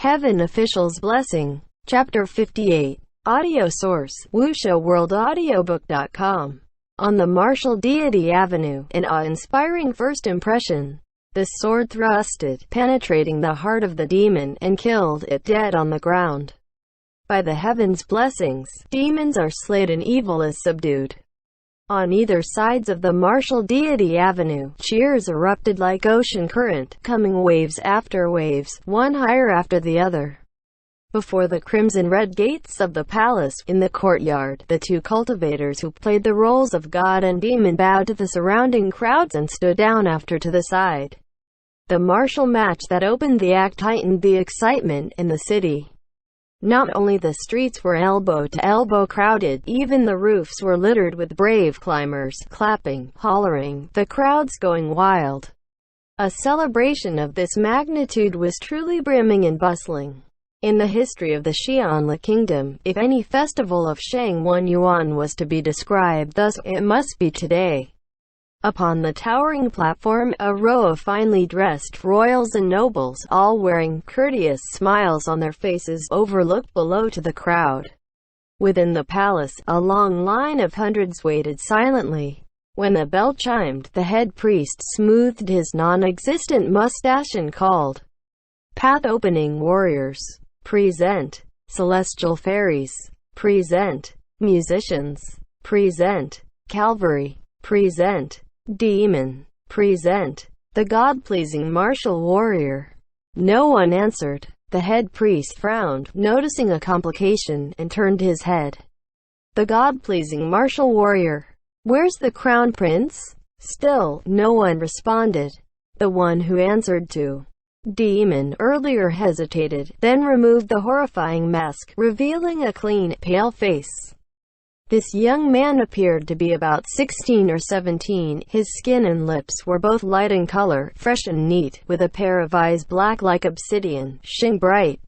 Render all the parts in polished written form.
Heaven Official's Blessing. Chapter 58. Audio source: WuShoWorldAudiobook.com. On the martial deity avenue, an awe-inspiring first impression. The sword thrusted, penetrating the heart of the demon, and killed it dead on the ground. By the heavens' blessings, demons are slayed and evil is subdued. On either sides of the martial deity avenue, cheers erupted like ocean current, coming waves after waves, one higher after the other. Before the crimson-red gates of the palace, in the courtyard, the two cultivators who played the roles of god and demon bowed to the surrounding crowds and stood down after to the side. The martial match that opened the act heightened the excitement in the city. Not only the streets were elbow-to-elbow crowded, even the roofs were littered with brave climbers, clapping, hollering, the crowds going wild. A celebration of this magnitude was truly brimming and bustling. In the history of the Xianla Kingdom, if any festival of Shang Yuan was to be described thus, it must be today. Upon the towering platform, a row of finely dressed royals and nobles, all wearing courteous smiles on their faces, overlooked below to the crowd. Within the palace, a long line of hundreds waited silently. When the bell chimed, the head priest smoothed his non-existent mustache and called, "Path opening warriors, present. Celestial fairies, present. Musicians, present. Cavalry, present. Demon, present." The God-pleasing martial warrior. No one answered. The head priest frowned, noticing a complication, and turned his head. The God-pleasing martial warrior. "Where's the crown prince?" Still, no one responded. The one who answered to demon earlier hesitated, then removed the horrifying mask, revealing a clean, pale face. This young man appeared to be about 16 or 17, his skin and lips were both light in color, fresh and neat, with a pair of eyes black like obsidian, shine bright.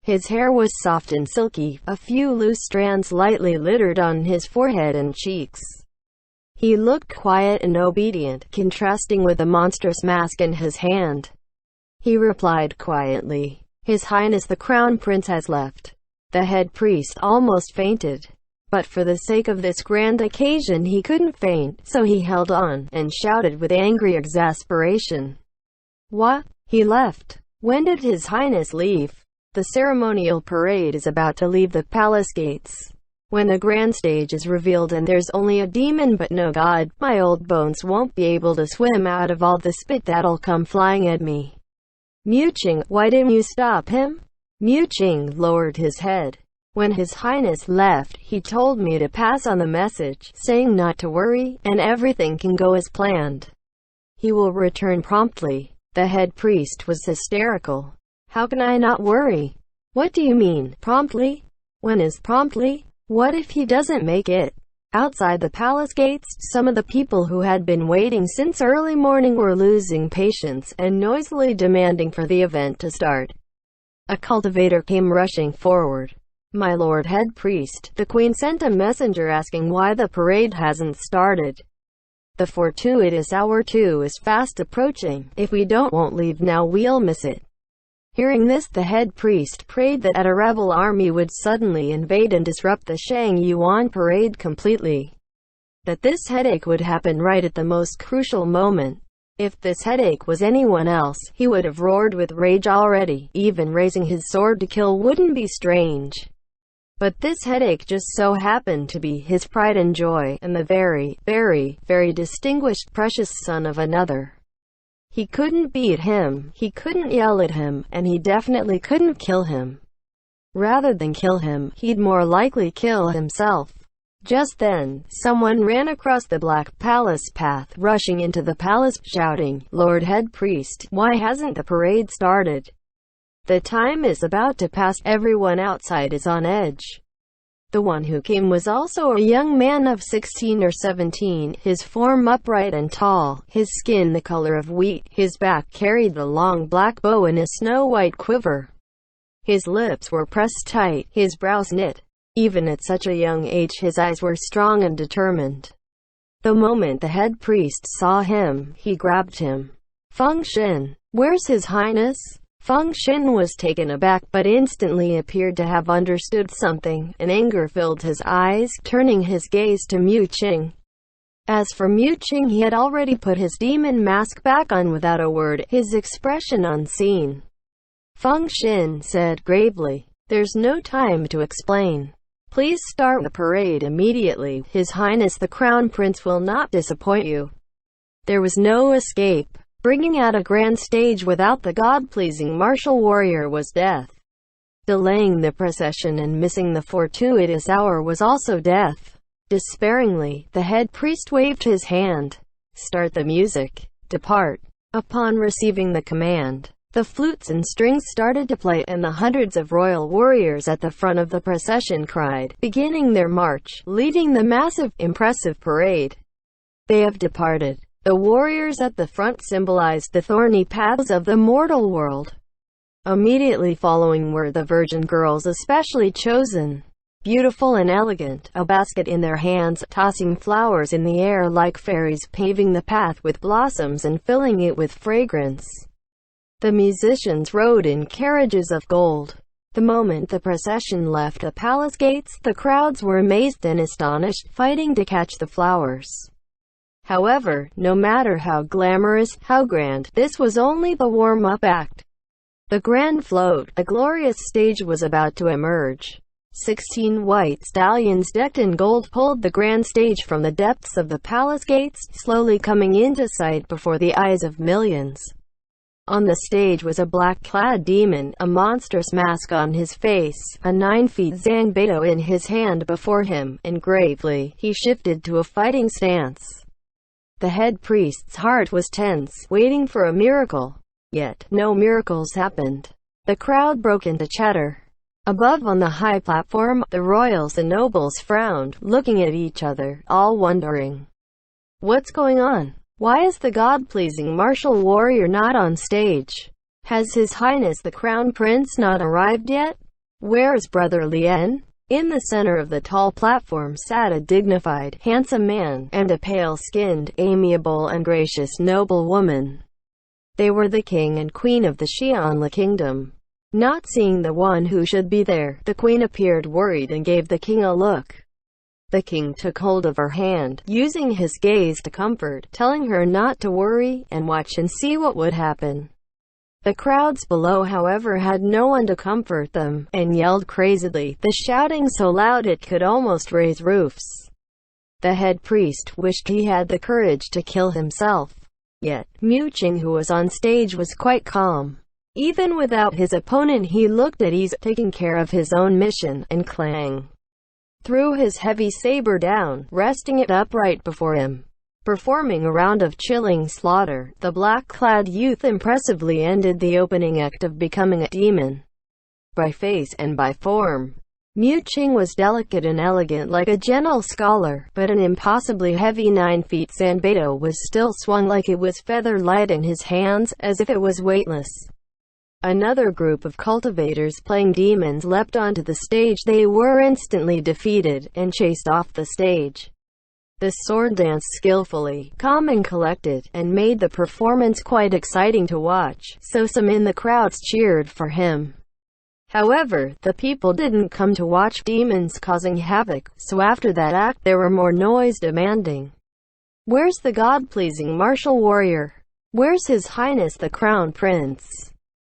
His hair was soft and silky, a few loose strands lightly littered on his forehead and cheeks. He looked quiet and obedient, contrasting with the monstrous mask in his hand. He replied quietly, "His Highness the Crown Prince has left." The head priest almost fainted. But for the sake of this grand occasion he couldn't faint, so he held on, and shouted with angry exasperation, "What? He left? When did His Highness leave? The ceremonial parade is about to leave the palace gates. When the grand stage is revealed and there's only a demon but no god, my old bones won't be able to swim out of all the spit that'll come flying at me." Muching, "Why didn't you stop him?" Muching lowered his head. "When His Highness left, he told me to pass on the message, saying not to worry, and everything can go as planned. He will return promptly." The head priest was hysterical. "How can I not worry? What do you mean, promptly? When is promptly? What if he doesn't make it?" Outside the palace gates, some of the people who had been waiting since early morning were losing patience, and noisily demanding for the event to start. A cultivator came rushing forward. "My lord head priest, the queen sent a messenger asking why the parade hasn't started. The fortuitous hour too is fast approaching. If we won't leave now, we'll miss it." Hearing this, the head priest prayed that a rebel army would suddenly invade and disrupt the Shang Yuan parade completely. That this headache would happen right at the most crucial moment. If this headache was anyone else, he would have roared with rage already. Even raising his sword to kill wouldn't be strange. But this headache just so happened to be his pride and joy, and the very, very, very distinguished precious son of another. He couldn't beat him, he couldn't yell at him, and he definitely couldn't kill him. Rather than kill him, he'd more likely kill himself. Just then, someone ran across the black palace path, rushing into the palace, shouting, "Lord Head Priest, why hasn't the parade started? The time is about to pass." Everyone outside is on edge. The one who came was also a young man of 16 or 17, his form upright and tall, his skin the color of wheat, his back carried the long black bow in a snow-white quiver. His lips were pressed tight, his brows knit. Even at such a young age his eyes were strong and determined. The moment the head priest saw him, he grabbed him. "Feng Shen, where's His Highness?" Feng Xin was taken aback but instantly appeared to have understood something, and anger filled his eyes, turning his gaze to Mu Qing. As for Mu Qing, he had already put his demon mask back on without a word, his expression unseen. Feng Xin said gravely, "There's no time to explain. Please start the parade immediately. His Highness the Crown Prince will not disappoint you." There was no escape. Bringing out a grand stage without the God-pleasing martial warrior was death. Delaying the procession and missing the fortuitous hour was also death. Despairingly, the head priest waved his hand. "Start the music. Depart." Upon receiving the command, the flutes and strings started to play, and the hundreds of royal warriors at the front of the procession cried, beginning their march, leading the massive, impressive parade. "They have departed." The warriors at the front symbolized the thorny paths of the mortal world. Immediately following were the virgin girls especially chosen, beautiful and elegant, a basket in their hands, tossing flowers in the air like fairies, paving the path with blossoms and filling it with fragrance. The musicians rode in carriages of gold. The moment the procession left the palace gates, the crowds were amazed and astonished, fighting to catch the flowers. However, no matter how glamorous, how grand, this was only the warm-up act. The grand float, a glorious stage, was about to emerge. 16 white stallions decked in gold pulled the grand stage from the depths of the palace gates, slowly coming into sight before the eyes of millions. On the stage was a black-clad demon, a monstrous mask on his face, a 9-feet Zangbeito in his hand before him, and gravely, he shifted to a fighting stance. The head priest's heart was tense, waiting for a miracle. Yet, no miracles happened. The crowd broke into chatter. Above on the high platform, the royals and nobles frowned, looking at each other, all wondering, "What's going on? Why is the God-pleasing martial warrior not on stage? Has His Highness the Crown Prince not arrived yet? Where is Brother Lien?" In the center of the tall platform sat a dignified, handsome man, and a pale-skinned, amiable and gracious noble woman. They were the king and queen of the Xianli kingdom. Not seeing the one who should be there, the queen appeared worried and gave the king a look. The king took hold of her hand, using his gaze to comfort, telling her not to worry, and watch and see what would happen. The crowds below, however, had no one to comfort them, and yelled crazily, the shouting so loud it could almost raise roofs. The head priest wished he had the courage to kill himself. Yet, Mu Qing, who was on stage, was quite calm. Even without his opponent, he looked at ease, taking care of his own mission, and Clang threw his heavy saber down, resting it upright before him. Performing a round of chilling slaughter, the black-clad youth impressively ended the opening act of becoming a demon. By face and by form, Mu Qing was delicate and elegant like a gentle scholar, but an impossibly heavy 9-feet Zanbeito was still swung like it was feather-light in his hands, as if it was weightless. Another group of cultivators playing demons leapt onto the stage. They were instantly defeated, and chased off the stage. The sword danced skillfully, calm and collected, and made the performance quite exciting to watch, so some in the crowds cheered for him. However, the people didn't come to watch demons causing havoc, so after that act there were more noise demanding, "Where's the God-pleasing martial warrior? Where's His Highness the Crown Prince?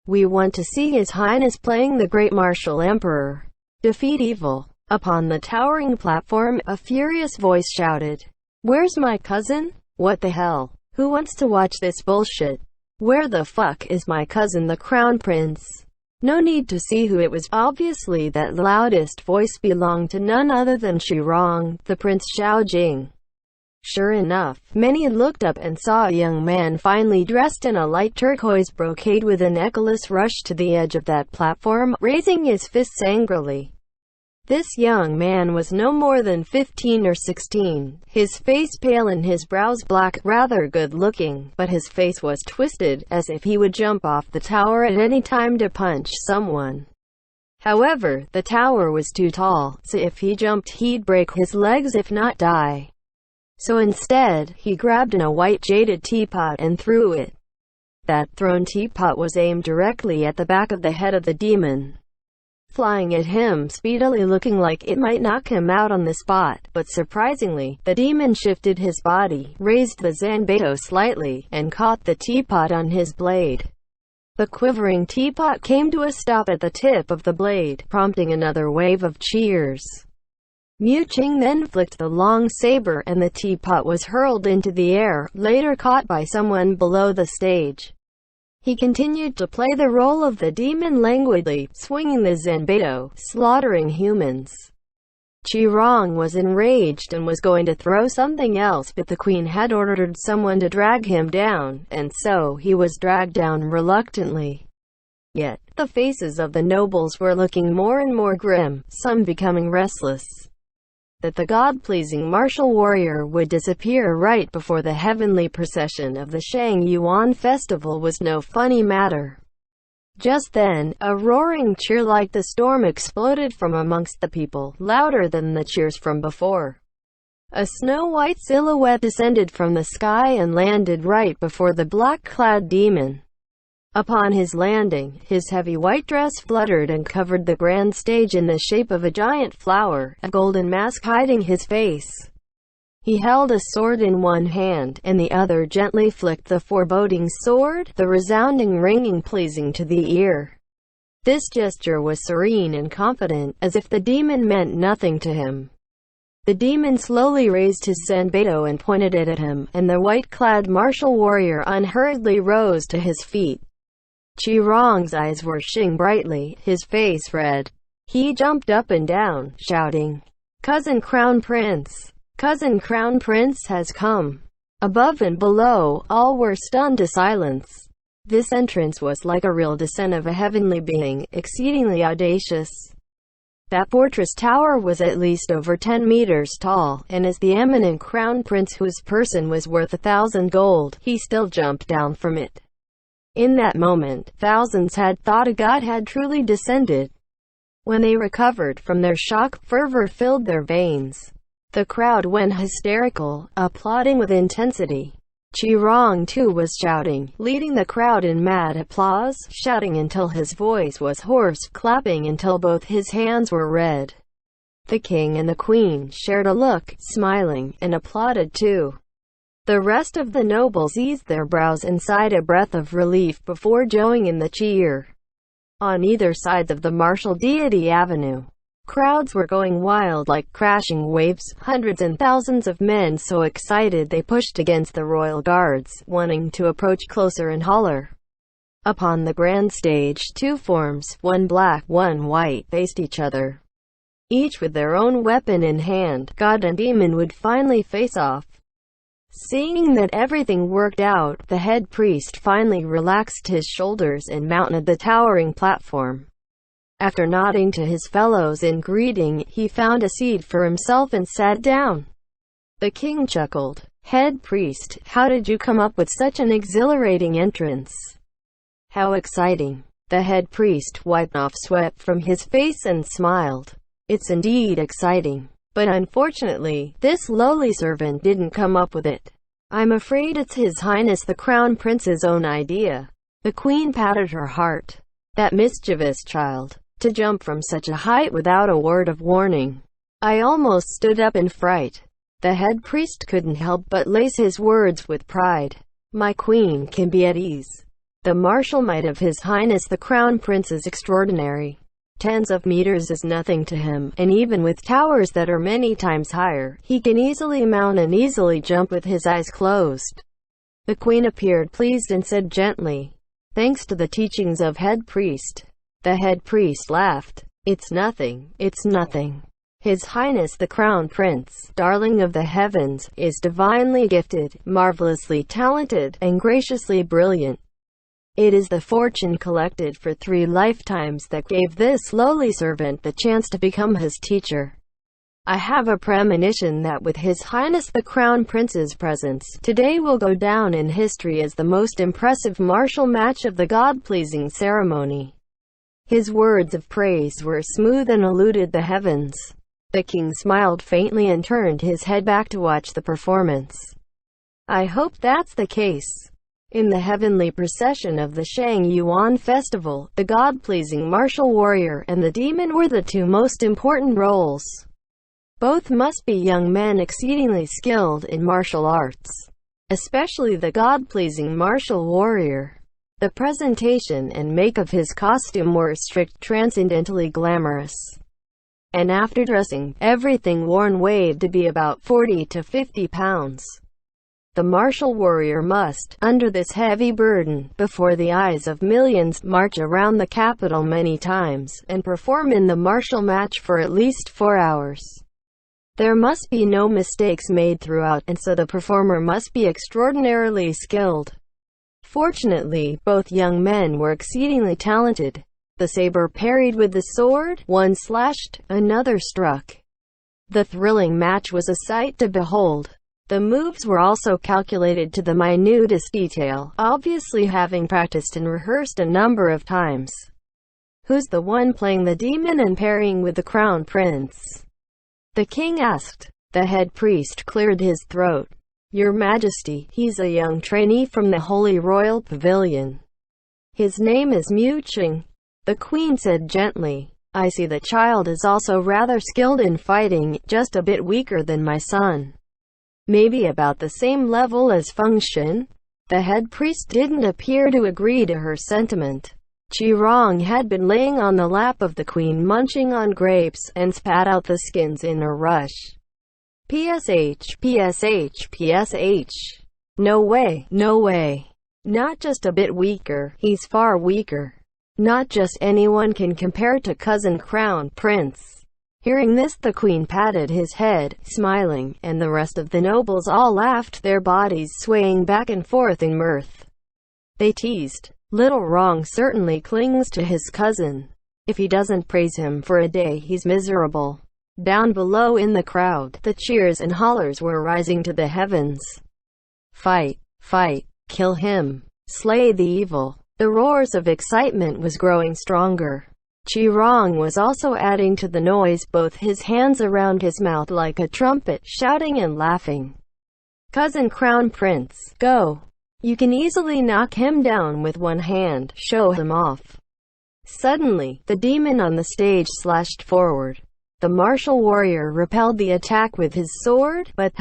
We want to see His Highness playing the great martial emperor. Defeat evil." Upon the towering platform, a furious voice shouted, "Where's my cousin? What the hell? Who wants to watch this bullshit? Where the fuck is my cousin the Crown Prince?" No need to see who it was. Obviously that loudest voice belonged to none other than Shirong, the Prince Xiaojing. Sure enough, many looked up and saw a young man finely dressed in a light turquoise brocade with a necklace rush to the edge of that platform, raising his fists angrily. This young man was no more than 15 or 16, his face pale and his brows black, rather good-looking, but his face was twisted, as if he would jump off the tower at any time to punch someone. However, the tower was too tall, so if he jumped he'd break his legs if not die. So instead, he grabbed a white jaded teapot and threw it. That thrown teapot was aimed directly at the back of the head of the demon, flying at him speedily, looking like it might knock him out on the spot. But surprisingly, the demon shifted his body, raised the zanbeto slightly, and caught the teapot on his blade. The quivering teapot came to a stop at the tip of the blade, prompting another wave of cheers. Mu Qing then flicked the long saber and the teapot was hurled into the air, later caught by someone below the stage. He continued to play the role of the demon languidly, swinging the zanbeto, slaughtering humans. Qi Rong was enraged and was going to throw something else, but the queen had ordered someone to drag him down, and so he was dragged down reluctantly. Yet, the faces of the nobles were looking more and more grim, some becoming restless. That the God-pleasing martial warrior would disappear right before the heavenly procession of the Shang Yuan festival was no funny matter. Just then, a roaring cheer like the storm exploded from amongst the people, louder than the cheers from before. A snow-white silhouette descended from the sky and landed right before the black-clad demon. Upon his landing, his heavy white dress fluttered and covered the grand stage in the shape of a giant flower, a golden mask hiding his face. He held a sword in one hand, and the other gently flicked the foreboding sword, the resounding ringing pleasing to the ear. This gesture was serene and confident, as if the demon meant nothing to him. The demon slowly raised his zanbeto and pointed it at him, and the white-clad martial warrior unhurriedly rose to his feet. Qi Rong's eyes were shining brightly, his face red. He jumped up and down, shouting, "Cousin Crown Prince! Cousin Crown Prince has come!" Above and below, all were stunned to silence. This entrance was like a real descent of a heavenly being, exceedingly audacious. That fortress tower was at least over 10 meters tall, and as the eminent Crown Prince, whose person was worth 1,000 gold, he still jumped down from it. In that moment, thousands had thought a god had truly descended. When they recovered from their shock, fervor filled their veins. The crowd went hysterical, applauding with intensity. Qi Rong too was shouting, leading the crowd in mad applause, shouting until his voice was hoarse, clapping until both his hands were red. The king and the queen shared a look, smiling, and applauded too. The rest of the nobles eased their brows and sighed a breath of relief before joining in the cheer. On either sides of the martial deity avenue, crowds were going wild like crashing waves, hundreds and thousands of men so excited they pushed against the royal guards, wanting to approach closer and holler. Upon the grand stage, two forms, one black, one white, faced each other. Each with their own weapon in hand, god and demon would finally face off. Seeing that everything worked out, the head priest finally relaxed his shoulders and mounted the towering platform. After nodding to his fellows in greeting, he found a seat for himself and sat down. The king chuckled. "Head priest, how did you come up with such an exhilarating entrance? How exciting." The head priest wiped off sweat from his face and smiled. "It's indeed exciting. But unfortunately, this lowly servant didn't come up with it. I'm afraid it's His Highness the Crown Prince's own idea." The queen patted her heart. That mischievous child. To jump from such a height without a word of warning. I almost stood up in fright. The head priest couldn't help but lace his words with pride. My queen can be at ease. The martial might of His Highness the Crown Prince is extraordinary. Tens of meters is nothing to him, and even with towers that are many times higher, he can easily mount and easily jump with his eyes closed. The queen appeared pleased and said gently, "Thanks to the teachings of head priest." The head priest laughed. It's nothing. His Highness the Crown Prince, darling of the heavens, is divinely gifted, marvelously talented, and graciously brilliant. It is the fortune collected for 3 lifetimes that gave this lowly servant the chance to become his teacher. I have a premonition that with His Highness the Crown Prince's presence, today will go down in history as the most impressive martial match of the God-pleasing ceremony. His words of praise were smooth and eluded the heavens. The king smiled faintly and turned his head back to watch the performance. I hope that's the case. In the heavenly procession of the Shang Yuan festival, the God-pleasing martial warrior and the demon were the two most important roles. Both must be young men exceedingly skilled in martial arts, especially the God-pleasing martial warrior. The presentation and make of his costume were strict, transcendently glamorous. And after dressing, everything worn weighed to be about 40 to 50 pounds. The martial warrior must, under this heavy burden, before the eyes of millions, march around the capital many times, and perform in the martial match for at least 4 hours. There must be no mistakes made throughout, and so the performer must be extraordinarily skilled. Fortunately, both young men were exceedingly talented. The saber parried with the sword, one slashed, another struck. The thrilling match was a sight to behold. The moves were also calculated to the minutest detail, obviously having practiced and rehearsed a number of times. "Who's the one playing the demon and parrying with the crown prince?" the king asked. The head priest cleared his throat. "Your Majesty, he's a young trainee from the Holy Royal Pavilion. His name is Muching," the queen said gently. "I see the child is also rather skilled in fighting, just a bit weaker than my son. Maybe about the same level as Feng Shen." The head priest didn't appear to agree to her sentiment. Qi Rong had been laying on the lap of the queen munching on grapes, and spat out the skins in a rush. "PSH, PSH, PSH. No way, no way. Not just a bit weaker, he's far weaker. Not just anyone can compare to cousin Crown Prince." Hearing this, the queen patted his head, smiling, and the rest of the nobles all laughed, their bodies swaying back and forth in mirth. They teased, "Little Wrong certainly clings to his cousin. If he doesn't praise him for a day, he's miserable." Down below in the crowd, the cheers and hollers were rising to the heavens. "Fight! Fight! Kill him! Slay the evil!" The roars of excitement was growing stronger. Qi Rong was also adding to the noise, both his hands around his mouth like a trumpet, shouting and laughing. "Cousin Crown Prince, go! You can easily knock him down with one hand, show him off." Suddenly, the demon on the stage slashed forward. The martial warrior repelled the attack with his sword, but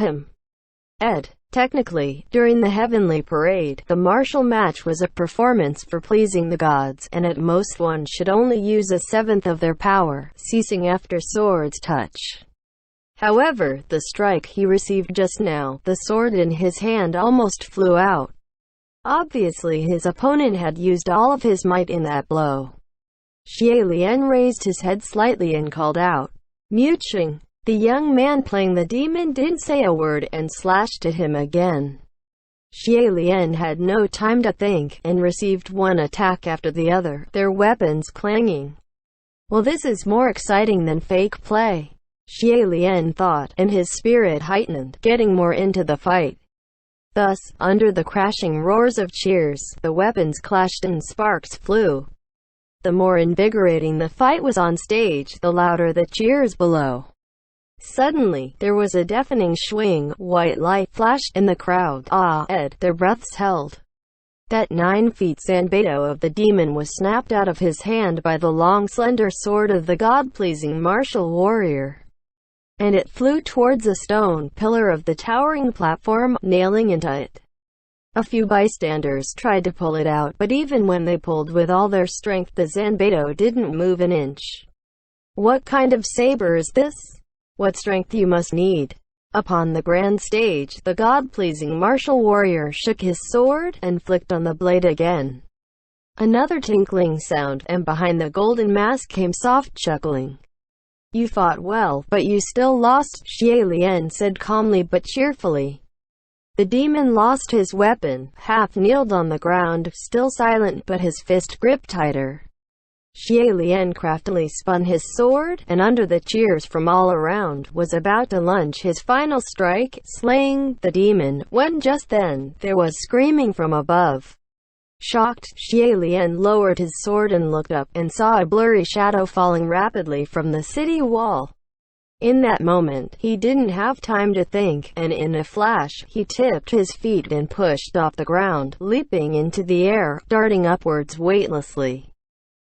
technically, during the heavenly parade, the martial match was a performance for pleasing the gods, and at most one should only use a seventh of their power, ceasing after sword's touch. However, the strike he received just now, the sword in his hand almost flew out. Obviously his opponent had used all of his might in that blow. Xie Lian raised his head slightly and called out, "Muching." The young man playing the demon didn't say a word and slashed at him again. Xie Lian had no time to think, and received one attack after the other, their weapons clanging. "Well, this is more exciting than fake play," Xie Lian thought, and his spirit heightened, getting more into the fight. Thus, under the crashing roars of cheers, the weapons clashed and sparks flew. The more invigorating the fight was on stage, the louder the cheers below. Suddenly, there was a deafening swing, white light flashed, and the crowd their breaths held. That 9 feet Sanbeito of the demon was snapped out of his hand by the long slender sword of the god-pleasing martial warrior, and it flew towards a stone pillar of the towering platform, nailing into it. A few bystanders tried to pull it out, but even when they pulled with all their strength, the Zanbeito didn't move an inch. "What kind of saber is this? What strength you must need." Upon the grand stage, the god-pleasing martial warrior shook his sword, and flicked on the blade again. Another tinkling sound, and behind the golden mask came soft chuckling. "You fought well, but you still lost," Xie Lian said calmly but cheerfully. The demon lost his weapon, half-kneeled on the ground, still silent, but his fist gripped tighter. Xie Lian craftily spun his sword, and under the cheers from all around, was about to lunge his final strike, slaying the demon, when just then, there was screaming from above. Shocked, Xie Lian lowered his sword and looked up, and saw a blurry shadow falling rapidly from the city wall. In that moment, he didn't have time to think, and in a flash, he tipped his feet and pushed off the ground, leaping into the air, darting upwards weightlessly.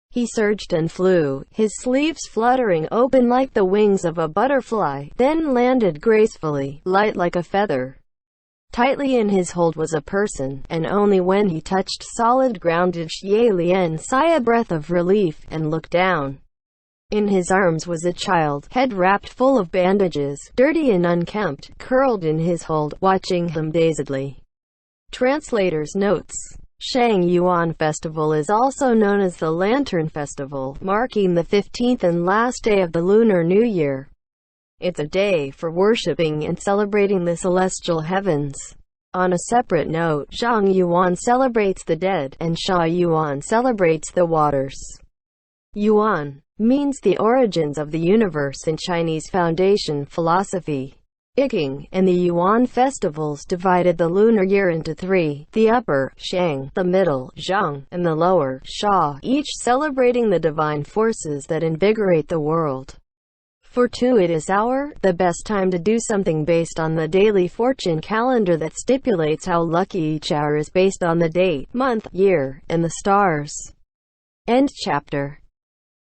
He surged and flew, his sleeves fluttering open like the wings of a butterfly, then landed gracefully, light like a feather. Tightly in his hold was a person, and only when he touched solid ground did Xie Lian sigh a breath of relief, and look down. In his arms was a child, head wrapped full of bandages, dirty and unkempt, curled in his hold, watching him dazedly. Translator's notes. Shang Yuan Festival is also known as the Lantern Festival, marking the 15th and last day of the Lunar New Year. It's a day for worshipping and celebrating the celestial heavens. On a separate note, Zhang Yuan celebrates the dead, and Sha Yuan celebrates the waters. Yuan means the origins of the universe in Chinese foundation philosophy. Iking and the Yuan festivals divided the lunar year into three: the upper, Shang; the middle, Zhang; and the lower, Sha, each celebrating the divine forces that invigorate the world. Fortuitous hour, the best time to do something based on the daily fortune calendar that stipulates how lucky each hour is based on the date, month, year, and the stars. End chapter.